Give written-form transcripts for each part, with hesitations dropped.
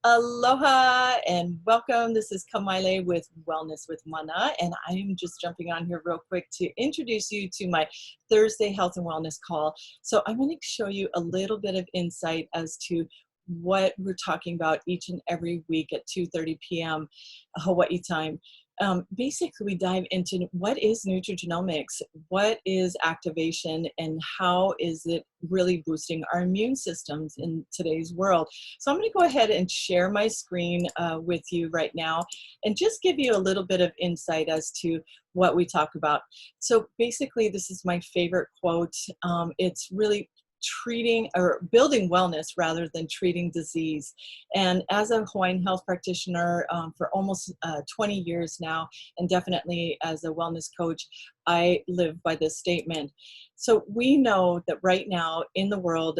Aloha and welcome. This is Kamaile with Wellness with Mana, and I am just jumping on here real quick to introduce you to my Thursday Health and Wellness call. So I'm going to show you a little bit of insight as to what we're talking about each and every week at 2:30 p.m. Hawaii time. Basically, we dive into what is nutrigenomics, what is activation, and how is it really boosting our immune systems in today's world. So I'm going to go ahead and share my screen with you right now and just give you a little bit of insight as to what we talk about. So basically, this is my favorite quote. It's really treating or building wellness rather than treating disease. And as a Hawaiian health practitioner for almost 20 years now, and definitely as a wellness coach, I live by this statement. So we know that right now in the world,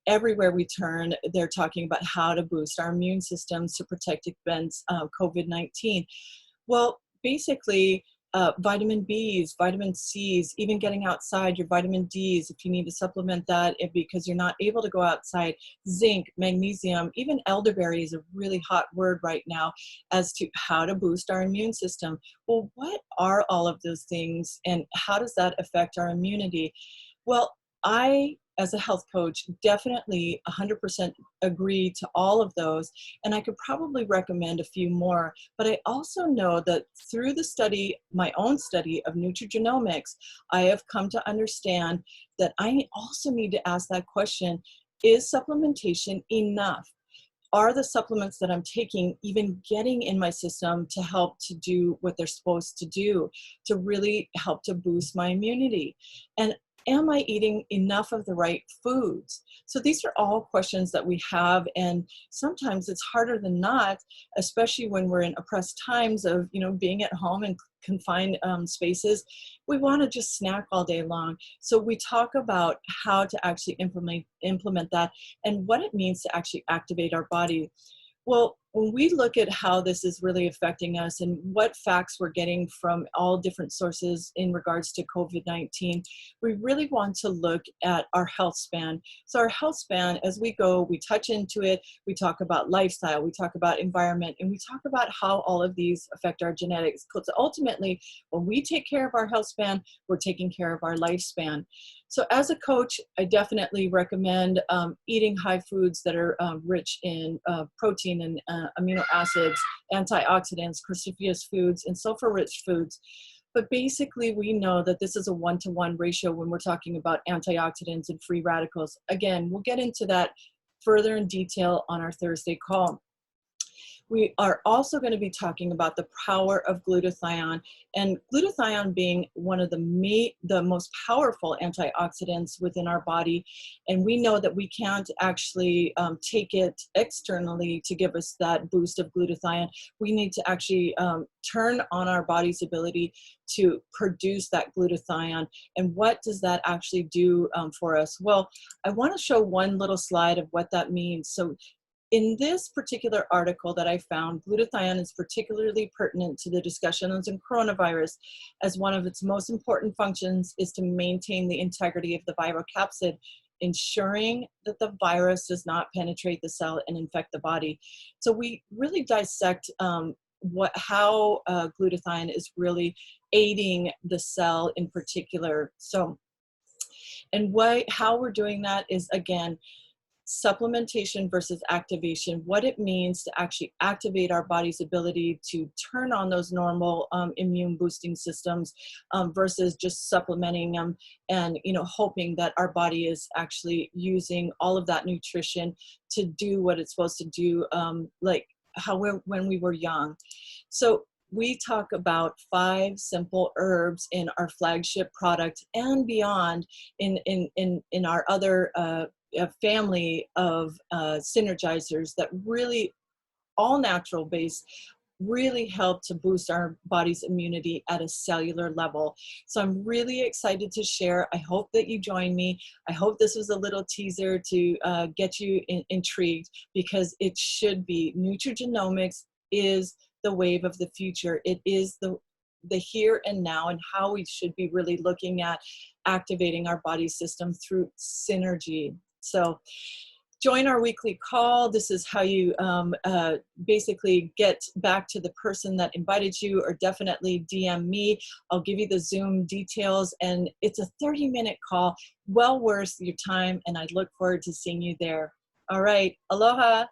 everywhere we turn, they're talking about how to boost our immune systems to protect against COVID-19. Well, basically, vitamin Bs, vitamin Cs, even getting outside, your vitamin Ds, if you need to supplement that because you're not able to go outside, zinc, magnesium, even elderberry is a really hot word right now as to how to boost our immune system. Well, what are all of those things and how does that affect our immunity? Well, I, as a health coach, definitely 100% agree to all of those, and I could probably recommend a few more. But I also know that through the study, my own study of nutrigenomics, I have come to understand that I also need to ask that question, is supplementation enough? Are the supplements that I'm taking even getting in my system to help to do what they're supposed to do, to really help to boost my immunity? And am I eating enough of the right foods? So these are all questions that we have, and sometimes it's harder than not, especially when we're in oppressed times of, being at home in confined spaces. We want to just snack all day long. So we talk about how to actually implement that and what it means to actually activate our body. Well, when we look at how this is really affecting us and what facts we're getting from all different sources in regards to COVID-19, we really want to look at our health span. So our health span, as we go, we touch into it, we talk about lifestyle, we talk about environment, and we talk about how all of these affect our genetics. Because ultimately, when we take care of our health span, we're taking care of our lifespan. So as a coach, I definitely recommend eating high foods that are rich in protein and amino acids, antioxidants, cruciferous foods, and sulfur-rich foods. But basically, we know that this is a 1-to-1 ratio when we're talking about antioxidants and free radicals. Again, we'll get into that further in detail on our Thursday call. We are also going to be talking about the power of glutathione, and glutathione being one of the most powerful antioxidants within our body. And we know that we can't actually take it externally to give us that boost of glutathione. We need to actually turn on our body's ability to produce that glutathione. And what does that actually do for us? Well, I want to show one little slide of what that means. So in this particular article that I found, glutathione is particularly pertinent to the discussions in coronavirus, as one of its most important functions is to maintain the integrity of the viral capsid, ensuring that the virus does not penetrate the cell and infect the body. So we really dissect how glutathione is really aiding the cell in particular. So, and how we're doing that is, again, supplementation versus activation, what it means to actually activate our body's ability to turn on those normal immune boosting systems versus just supplementing them and hoping that our body is actually using all of that nutrition to do what it's supposed to do, like when we were young. So we talk about 5 simple herbs in our flagship product and beyond in our other a family of synergizers that really, all natural based, really help to boost our body's immunity at a cellular level. So I'm really excited to share. I hope that you join me. I hope this was a little teaser to get you intrigued, because it should be. Nutrigenomics is the wave of the future. It is the here and now, and how we should be really looking at activating our body system through synergy. So join our weekly call. This is how you basically get back to the person that invited you, or definitely DM me. I'll give you the Zoom details, and it's a 30-minute call, well worth your time, and I look forward to seeing you there. All right, aloha.